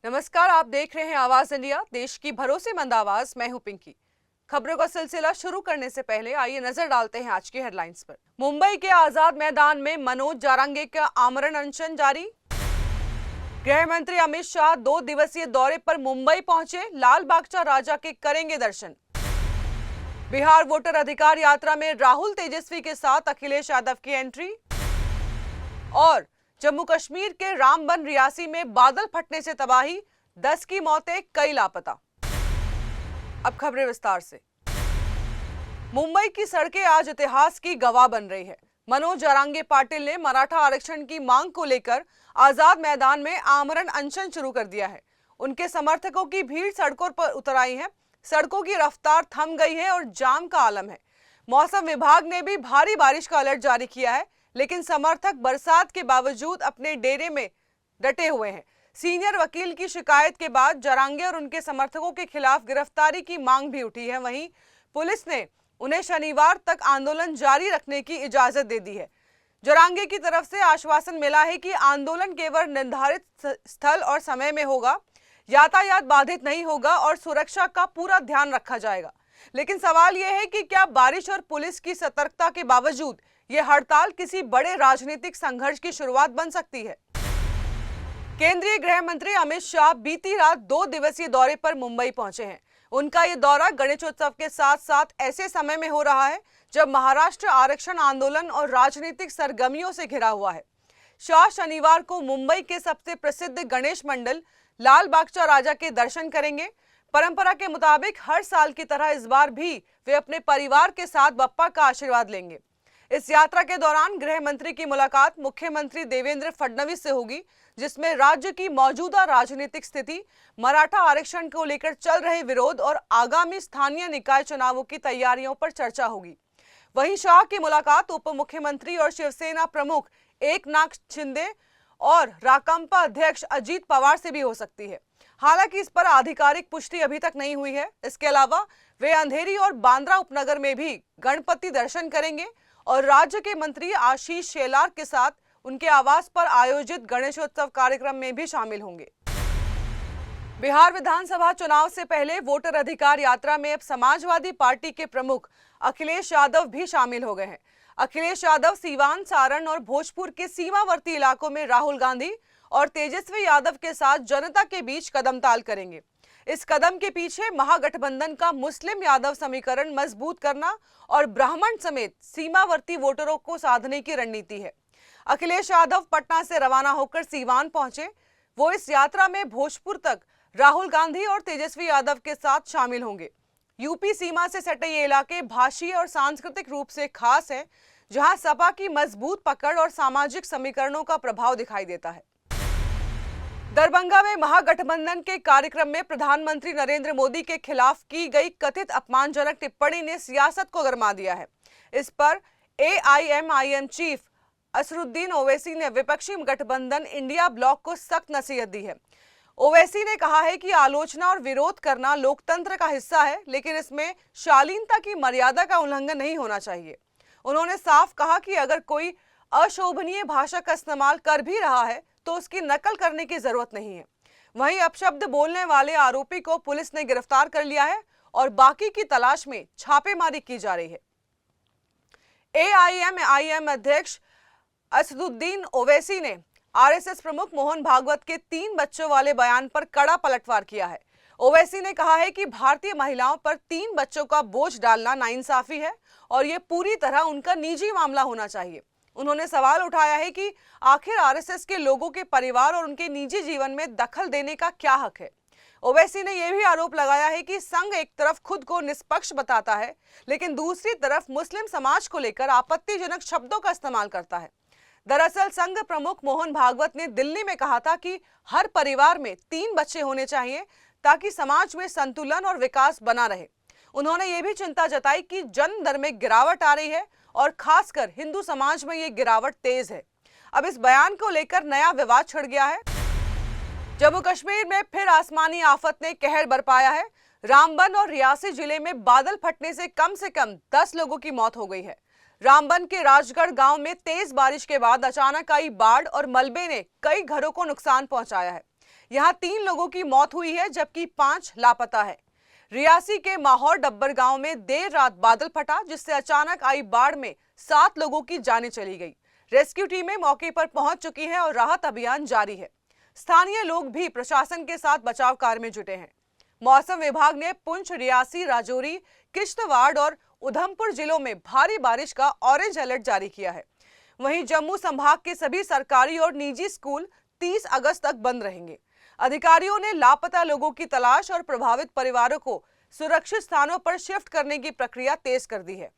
नमस्कार, आप देख रहे हैं आवाज इंडिया, देश की भरोसेमंद आवाज। मैं हूं पिंकी। खबरों का सिलसिला शुरू करने से पहले आइए नजर डालते हैं आज की हेडलाइंस पर। मुंबई के आजाद मैदान में मनोज जारंगे का आमरण अनशन जारी। गृह मंत्री अमित शाह 2 दिवसीय दौरे पर मुंबई पहुंचे, लाल बागचा राजा के करेंगे दर्शन। बिहार वोटर अधिकार यात्रा में राहुल तेजस्वी के साथ अखिलेश यादव की एंट्री। और जम्मू कश्मीर के रामबन रियासी में बादल फटने से तबाही, 10 की मौतें, कई लापता। अब खबरें विस्तार से। मुंबई की सड़कें आज इतिहास की गवाह बन रही है। मनोज जारंगे पाटिल ने मराठा आरक्षण की मांग को लेकर आजाद मैदान में आमरण अनशन शुरू कर दिया है। उनके समर्थकों की भीड़ सड़कों पर उतर आई है। सड़कों की रफ्तार थम गई है और जाम का आलम है। मौसम विभाग ने भी भारी बारिश का अलर्ट जारी किया है, लेकिन समर्थक बरसात के बावजूद अपने डेरे में डटे हुए हैं। सीनियर वकील की शिकायत के बाद जारंगे और उनके समर्थकों के खिलाफ गिरफ्तारी की मांग भी उठी है। वहीं पुलिस ने उन्हें शनिवार तक आंदोलन जारी रखने की इजाजत दे दी है। जारंगे की तरफ से आश्वासन मिला है कि आंदोलन केवल निर्धारित स्थल और समय में होगा, यातायात बाधित नहीं होगा और सुरक्षा का पूरा ध्यान रखा जाएगा। लेकिन सवाल यह है कि क्या बारिश और पुलिस की सतर्कता के बावजूद यह हड़ताल किसी बड़े राजनीतिक संघर्ष की शुरुआत बन सकती है। केंद्रीय गृह मंत्री अमित शाह बीती रात 2 दिवसीय दौरे पर मुंबई पहुंचे हैं। उनका यह दौरा गणेशोत्सव के साथ साथ ऐसे समय में हो रहा है जब महाराष्ट्र आरक्षण आंदोलन और राजनीतिक सरगर्मियों से घिरा हुआ है। शाह शनिवार को मुंबई के सबसे प्रसिद्ध गणेश मंडल लाल बागचा राजा के दर्शन करेंगे। परंपरा के मुताबिक हर साल की तरह इस बार भी वे अपने परिवार के साथ बप्पा का आशीर्वाद लेंगे। इस यात्रा के दौरान गृह मंत्री की मुलाकात मुख्यमंत्री देवेंद्र फडणवीस से होगी, जिसमें राज्य की मौजूदा राजनीतिक स्थिति, मराठा आरक्षण को लेकर चल रहे विरोध और आगामी स्थानीय निकाय चुनावों की तैयारियों पर चर्चा होगी। वहीं शाह की मुलाकात उप मुख्यमंत्री और शिवसेना प्रमुख एकनाथ शिंदे और राकांपा अध्यक्ष अजीत पवार से भी हो सकती है। हालांकि इस पर आधिकारिक पुष्टि अभी तक नहीं हुई है। इसके अलावा वे अंधेरी और बांद्रा उपनगर में भी गणपति दर्शन करेंगे और राज्य के मंत्री आशीष शेलार के साथ उनके आवास पर आयोजित गणेशोत्सव कार्यक्रम में भी शामिल होंगे। बिहार विधानसभा चुनाव से पहले वोटर अधिकार यात्रा में अब समाजवादी पार्टी के प्रमुख अखिलेश यादव भी शामिल हो गए हैं। अखिलेश यादव सीवान, सारण और भोजपुर के सीमावर्ती इलाकों में राहुल गांधी और तेजस्वी यादव के साथ जनता के बीच कदमताल करेंगे। इस कदम के पीछे महागठबंधन का मुस्लिम यादव समीकरण मजबूत करना और ब्राह्मण समेत सीमावर्ती वोटरों को साधने की रणनीति है। अखिलेश यादव पटना से रवाना होकर सीवान पहुंचे। वो इस यात्रा में भोजपुर तक राहुल गांधी और तेजस्वी यादव के साथ शामिल होंगे। यूपी सीमा से सटे ये इलाके भाषीय और सांस्कृतिक रूप से खास है, जहां सपा की मजबूत पकड़ और सामाजिक समीकरणों का प्रभाव दिखाई देता है। दरभंगा में महागठबंधन के कार्यक्रम में प्रधानमंत्री नरेंद्र मोदी के खिलाफ की गई कथित अपमानजनक टिप्पणी ने सियासत को गरमा दिया है। इस पर एआईएमआईएम चीफ असरुद्दीन ओवैसी ने विपक्षी गठबंधन इंडिया ब्लॉक को सख्त नसीहत दी है। ओवैसी ने कहा है कि आलोचना और विरोध करना लोकतंत्र का हिस्सा है, लेकिन इसमें शालीनता की मर्यादा का उल्लंघन नहीं होना चाहिए। उन्होंने साफ कहा कि अगर कोई अशोभनीय भाषा का इस्तेमाल कर भी रहा है तो उसकी नकल करने की जरूरत नहीं है। वहीं अपशब्द बोलने वाले आरोपी को पुलिस ने गिरफ्तार कर लिया है और बाकी की तलाश में छापेमारी की जा रही है। एआईएमआईएम अध्यक्ष असदुद्दीन ओवैसी ने आरएसएस प्रमुख मोहन भागवत के 3 बच्चों वाले बयान पर कड़ा पलटवार किया है। ओवैसी ने कहा है कि भारतीय महिलाओं पर 3 बच्चों का बोझ डालना नाइंसाफी है और ये पूरी तरह उनका निजी मामला होना चाहिए। उन्होंने सवाल उठाया है कि आखिर आरएसएस के लोगों के परिवार और उनके निजी जीवन में दखल देने का क्या हक है। ओवैसी ने यह भी आरोप लगाया है कि संघ एक तरफ खुद को निष्पक्ष बताता है, लेकिन दूसरी तरफ मुस्लिम समाज को लेकर आपत्तिजनक शब्दों का इस्तेमाल करता है। दरअसल संघ प्रमुख मोहन भागवत ने दिल्ली में कहा था कि हर परिवार में 3 बच्चे होने चाहिए ताकि समाज में संतुलन और विकास बना रहे। उन्होंने ये भी चिंता जताई कि जन्म दर में गिरावट आ रही है और खासकर हिंदू समाज में ये गिरावट तेज है। अब इस बयान को लेकर नया विवाद छिड़ गया है। जम्मू कश्मीर में फिर आसमानी आफत ने कहर बरपाया है। रामबन और रियासी जिले में बादल फटने से कम 10 लोगों की मौत हो गई है। रामबन के राजगढ़ गांव में तेज बारिश के बाद अचानक आई बाढ़ और मलबे ने कई घरों को नुकसान पहुंचाया है। यहां 3 लोगों की मौत हुई है जबकि 5 लापता है। रियासी के माहौर डब्बर गांव में देर रात बादल फटा जिससे अचानक आई बाढ़ में 7 लोगों की जानें चली गई। रेस्क्यू टीमें मौके पर पहुंच चुकी हैं और राहत अभियान जारी है। स्थानीय लोग भी प्रशासन के साथ बचाव कार्य में जुटे हैं। मौसम विभाग ने पुंछ, रियासी, राजौरी, किश्तवाड़ और उधमपुर जिलों में भारी बारिश का ऑरेंज अलर्ट जारी किया है। वहीं जम्मू संभाग के सभी सरकारी और निजी स्कूल 30 अगस्त तक बंद रहेंगे। अधिकारियों ने लापता लोगों की तलाश और प्रभावित परिवारों को सुरक्षित स्थानों पर शिफ्ट करने की प्रक्रिया तेज कर दी है।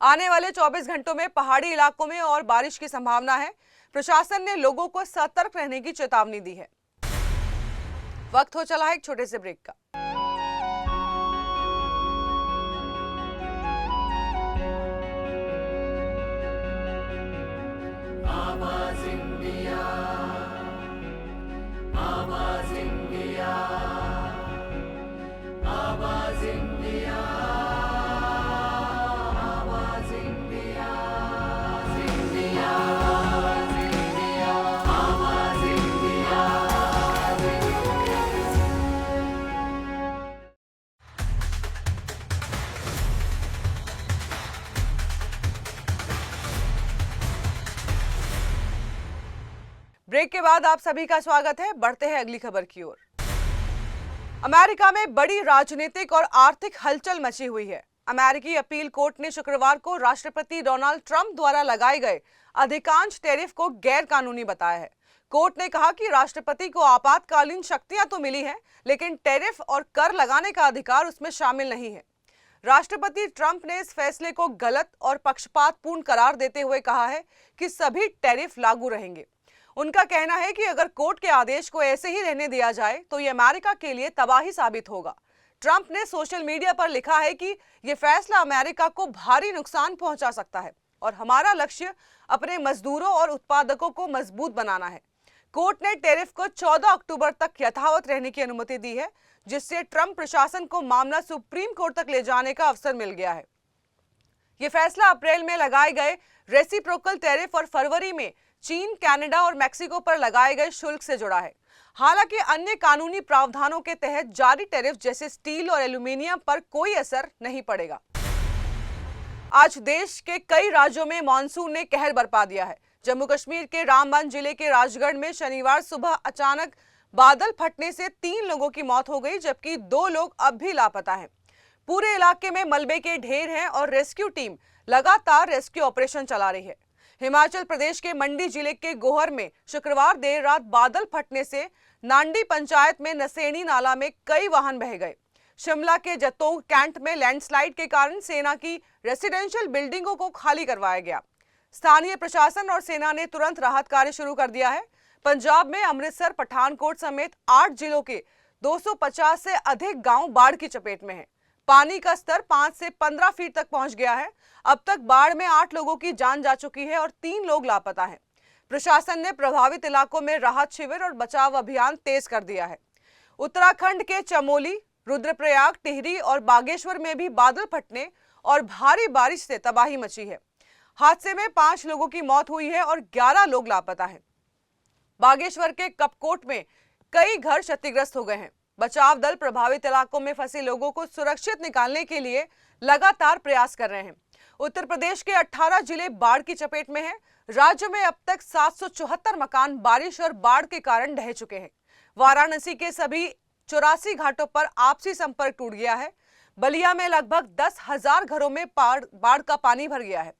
आने वाले 24 घंटों में पहाड़ी इलाकों में और बारिश की संभावना है। प्रशासन ने लोगों को सतर्क रहने की चेतावनी दी है। वक्त हो चला है एक छोटे से ब्रेक का। आवाज इंडिया, आवाज इंडिया, आवाज इंडिया, आवाज इंडिया, इंडिया, इंडिया, आवाज इंडिया। ब्रेक के बाद आप सभी का स्वागत है। बढ़ते हैं अगली खबर की ओर। अमेरिका में बड़ी राजनीतिक और आर्थिक हलचल मची हुई है। अमेरिकी अपील कोर्ट ने शुक्रवार को राष्ट्रपति डोनाल्ड ट्रंप द्वारा लगाए गए अधिकांश टैरिफ को गैर कानूनी बताया है। कोर्ट ने कहा कि राष्ट्रपति को आपातकालीन शक्तियां तो मिली हैं, लेकिन टैरिफ और कर लगाने का अधिकार उसमें शामिल नहीं है। राष्ट्रपति ट्रंप ने इस फैसले को गलत और पक्षपातपूर्ण करार देते हुए कहा है कि सभी टैरिफ लागू रहेंगे। उनका कहना है कि अगर कोर्ट के आदेश को ऐसे ही रहने दिया जाए तो ये अमेरिका के लिए तबाही साबित होगा। ट्रंप ने सोशल मीडिया पर लिखा है कि यह फैसला अमेरिका को भारी नुकसान पहुंचा सकता है और हमारा लक्ष्य अपने मजदूरों और उत्पादकों को मजबूत बनाना है। कोर्ट ने टैरिफ को 14 अक्टूबर तक यथावत रहने की अनुमति दी है, जिससे ट्रंप प्रशासन को मामला सुप्रीम कोर्ट तक ले जाने का अवसर मिल गया है। यह फैसला अप्रैल में लगाए गए रेसिप्रोकल टैरिफ और फरवरी में चीन, कनाडा और मैक्सिको पर लगाए गए शुल्क से जुड़ा है। हालांकि अन्य कानूनी प्रावधानों के तहत जारी टैरिफ जैसे स्टील और एल्यूमीनियम पर कोई असर नहीं पड़ेगा। आज देश के कई राज्यों में मानसून ने कहर बरपा दिया है। जम्मू कश्मीर के रामबन जिले के राजगढ़ में शनिवार सुबह अचानक बादल फटने से 3 लोगों की मौत हो गई, जबकि 2 लोग अब भी लापता हैं। पूरे इलाके में मलबे के ढेर हैं और रेस्क्यू टीम लगातार रेस्क्यू ऑपरेशन चला रही है। हिमाचल प्रदेश के मंडी जिले के गोहर में शुक्रवार देर रात बादल फटने से नांडी पंचायत में नसेनी नाला में कई वाहन बह गए। शिमला के जतोग कैंट में लैंडस्लाइड के कारण सेना की रेसिडेंशियल बिल्डिंगों को खाली करवाया गया। स्थानीय प्रशासन और सेना ने तुरंत राहत कार्य शुरू कर दिया है। पंजाब में अमृतसर, पठानकोट समेत 8 जिलों के 250 से अधिक गांव बाढ़ की चपेट में हैं। पानी का स्तर 5 से 15 फीट तक पहुंच गया है। अब तक बाढ़ में 8 लोगों की जान जा चुकी है और 3 लोग लापता हैं। प्रशासन ने प्रभावित इलाकों में राहत शिविर और बचाव अभियान तेज कर दिया है। उत्तराखंड के चमोली, रुद्रप्रयाग, टिहरी और बागेश्वर में भी बादल फटने और भारी बारिश से तबाही मची है। हादसे में 5 लोगों की मौत हुई है और 11 लोग लापता हैं। बागेश्वर के कपकोट में कई घर क्षतिग्रस्त हो गए हैं। बचाव दल प्रभावित इलाकों में फंसे लोगों को सुरक्षित निकालने के लिए लगातार प्रयास कर रहे हैं। उत्तर प्रदेश के 18 जिले बाढ़ की चपेट में हैं। राज्य में अब तक 774 मकान बारिश और बाढ़ के कारण ढह चुके हैं। वाराणसी के सभी 84 घाटों पर आपसी संपर्क टूट गया है। बलिया में लगभग 10,000 घरों में बाढ़ का पानी भर गया है।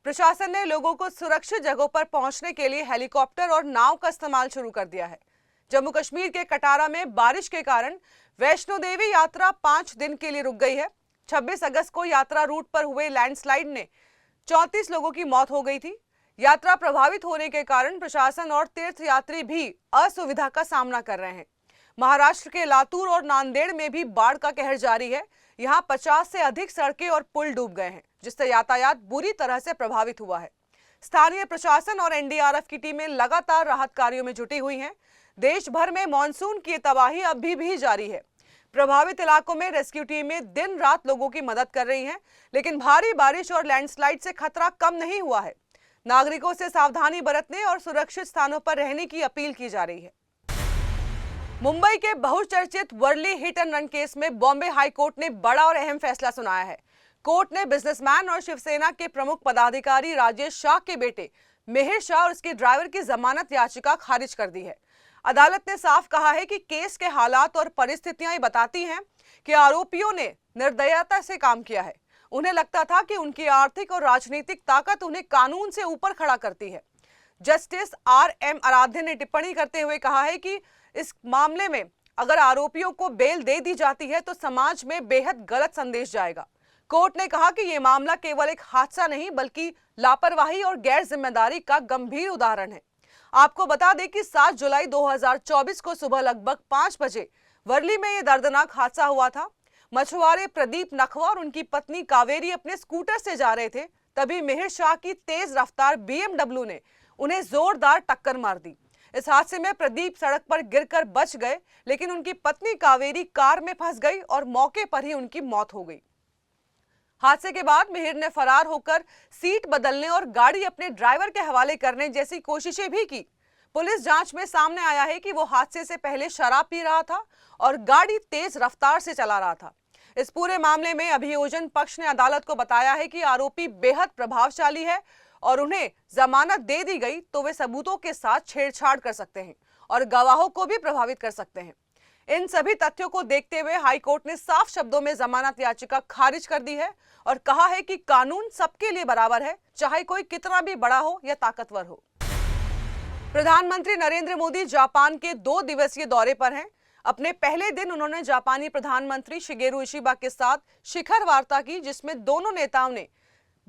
प्रशासन ने लोगों को सुरक्षित जगहों पर पहुंचने के लिए हेलीकॉप्टर और नाव का इस्तेमाल शुरू कर दिया है। जम्मू कश्मीर के कटारा में बारिश के कारण वैष्णो देवी यात्रा 5 दिन के लिए रुक गई है। 26 अगस्त को यात्रा रूट पर हुए लैंडस्लाइड ने 34 लोगों की मौत हो गई थी। यात्रा प्रभावित होने के कारण प्रशासन और तीर्थयात्री भी असुविधा का सामना कर रहे हैं। महाराष्ट्र के लातूर और नांदेड़ में भी बाढ़ का कहर जारी है। यहाँ 50 से अधिक सड़कें और पुल डूब गए हैं, जिससे यातायात बुरी तरह से प्रभावित हुआ है। स्थानीय प्रशासन और एनडीआरएफ की टीमें लगातार राहत कार्यों में जुटी हुई हैं। देश भर में मानसून की तबाही अभी भी जारी है। प्रभावित इलाकों में रेस्क्यू टीमें दिन रात लोगों की मदद कर रही हैं, लेकिन भारी बारिश और लैंडस्लाइड से खतरा कम नहीं हुआ है। नागरिकों से सावधानी बरतने और सुरक्षित स्थानों पर रहने की अपील की जा रही है। मुंबई के बहुचर्चित Worli hit and run case में बॉम्बे हाई कोर्ट ने बड़ा और अहम फैसला सुनाया है। कोर्ट ने बिजनेसमैन और शिवसेना के प्रमुख पदाधिकारी राजेश शाह के बेटे मिहिर शाह और उसके ड्राइवर की जमानत याचिका खारिज कर दी है। अदालत ने साफ कहा है कि केस के हालात और परिस्थितियां ये बताती हैं कि आरोपियों ने निर्दयता से काम किया है। उन्हें लगता था कि उनकी आर्थिक और राजनीतिक ताकत उन्हें कानून से ऊपर खड़ा करती है। Justice R.M. आराध्य ने टिप्पणी करते हुए कहा है कि इस मामले में अगर आरोपियों को बेल दे दी जाती है तो समाज में बेहद गलत संदेश जाएगा। कोर्ट ने कहा कि यह मामला केवल एक हादसा नहीं बल्कि लापरवाही और गैर जिम्मेदारी का गंभीर उदाहरण है। आपको बता दें कि 7 जुलाई 2024 को सुबह लगभग 5 बजे वर्ली में यह दर्दनाक हादसा हुआ था। मछुआरे प्रदीप नखवा और उनकी पत्नी कावेरी अपने स्कूटर से जा रहे थे, तभी मिहिर शाह की तेज रफ्तार BMW ने उन्हें जोरदार टक्कर मार दी। इस हादसे में प्रदीप सड़क पर गिरकर बच गए, लेकिन उनकी पत्नी कावेरी कार में फंस गई और मौके पर ही उनकी मौत हो गई। हादसे के बाद मिहिर ने फरार होकर सीट बदलने और गाड़ी अपने ड्राइवर के हवाले करने जैसी कोशिशें भी की। पुलिस जांच में सामने आया है कि वो हादसे से पहले शराब पी रहा था और गाड़ी तेज रफ्तार से चला रहा था। इस पूरे मामले में अभियोजन पक्ष ने अदालत को बताया है कि आरोपी बेहद प्रभावशाली है और उन्हें जमानत दे दी गई तो वे सबूतों के साथ छेड़छाड़ कर सकते हैं और गवाहों को भी प्रभावित कर सकते हैं। इन सभी तथ्यों को देखते हुए हाई कोर्ट ने साफ शब्दों में जमानत याचिका खारिज कर दी है और कहा है कि कानून सबके लिए बराबर है, चाहे कोई कितना भी बड़ा हो या ताकतवर हो। प्रधानमंत्री नरेंद्र मोदी जापान के 2 दिवसीय दौरे पर हैं। अपने पहले दिन उन्होंने जापानी प्रधानमंत्री शिगेरू इशिबा के साथ शिखर वार्ता की, जिसमें दोनों नेताओं ने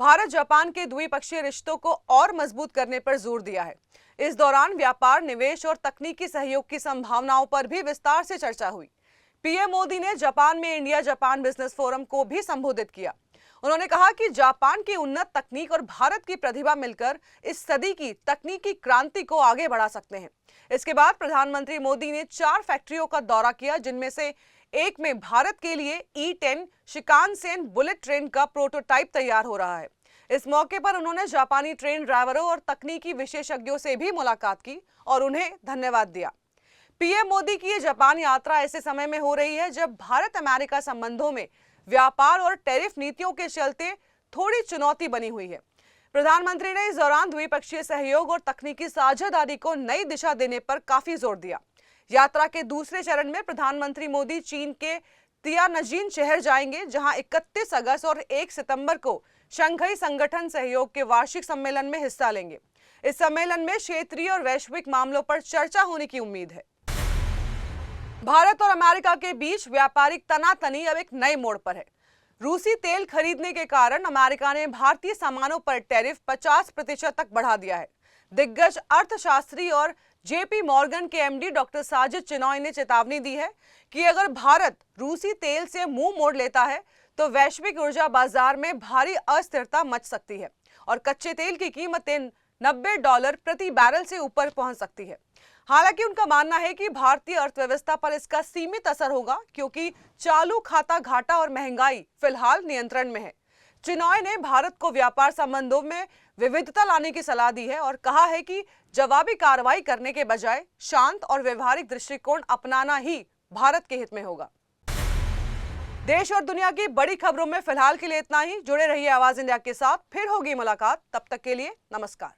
भारत जापान के द्विपक्षीय रिश्तों को और मजबूत करने पर जोर दिया है। इस दौरान व्यापार, निवेश और तकनीकी सहयोग की संभावनाओं पर भी विस्तार से चर्चा हुई। पीएम मोदी ने जापान में इंडिया जापान बिजनेस फोरम को भी संबोधित किया। उन्होंने कहा कि जापान की उन्नत तकनीक और भारत की प्रतिभा मिलकर इस सदी की तकनीकी क्रांति को आगे बढ़ा सकते हैं। इसके बाद प्रधानमंत्री मोदी ने 4 फैक्ट्रियों का दौरा किया, जिनमें से एक में भारत के लिए E10 शिकानसेन बुलेट ट्रेन का प्रोटोटाइप तैयार हो रहा है। इस मौके पर उन्होंने जापानी ट्रेन ड्राइवरों और तकनीकी विशेषज्ञों से भी मुलाकात की और उन्हें धन्यवाद दिया। पीएम मोदी की ये जापान यात्रा ऐसे समय में हो रही है जब भारत अमेरिका संबंधों में व्यापार और टैरिफ नीतियों के चलते थोड़ी चुनौती बनी हुई है। प्रधानमंत्री ने इस दौरान द्विपक्षीय सहयोग और तकनीकी साझेदारी को नई दिशा देने पर काफी जोर दिया। यात्रा के दूसरे चरण में प्रधानमंत्री मोदी चीन के तियानजिन शहर जाएंगे, जहां 31 अगस्त और 1 सितंबर को शंघाई संगठन सहयोग के वार्षिक सम्मेलन में हिस्सा लेंगे। इस सम्मेलन में क्षेत्रीय और वैश्विक मामलों पर चर्चा होने की उम्मीद है। भारत और अमेरिका के बीच व्यापारिक तनातनी अब एक नए मोड़ पर है। रूसी तेल खरीदने के कारण अमेरिका ने भारतीय सामानों पर टैरिफ 50% तक बढ़ा दिया है। दिग्गज अर्थशास्त्री और JP मॉर्गन के MD डॉक्टर साजिद चिनॉय ने चेतावनी दी है कि अगर भारत रूसी तेल से मुंह मोड़ लेता है तो वैश्विक ऊर्जा बाजार में भारी अस्थिरता मच सकती है और कच्चे तेल की कीमतें $90 प्रति बैरल से ऊपर पहुंच सकती है। हालांकि उनका मानना है कि भारतीय अर्थव्यवस्था पर इसका सीमित असर होगा, क्योंकि चालू खाता घाटा और महंगाई फिलहाल नियंत्रण में है। चिनॉय ने भारत को व्यापार संबंधों में विविधता लाने की सलाह दी है और कहा है कि जवाबी कार्रवाई करने के बजाय शांत और व्यवहारिक दृष्टिकोण अपनाना ही भारत के हित में होगा। देश और दुनिया की बड़ी खबरों में फिलहाल के लिए इतना ही। जुड़े रहिए आवाज इंडिया के साथ, फिर होगी मुलाकात। तब तक के लिए नमस्कार।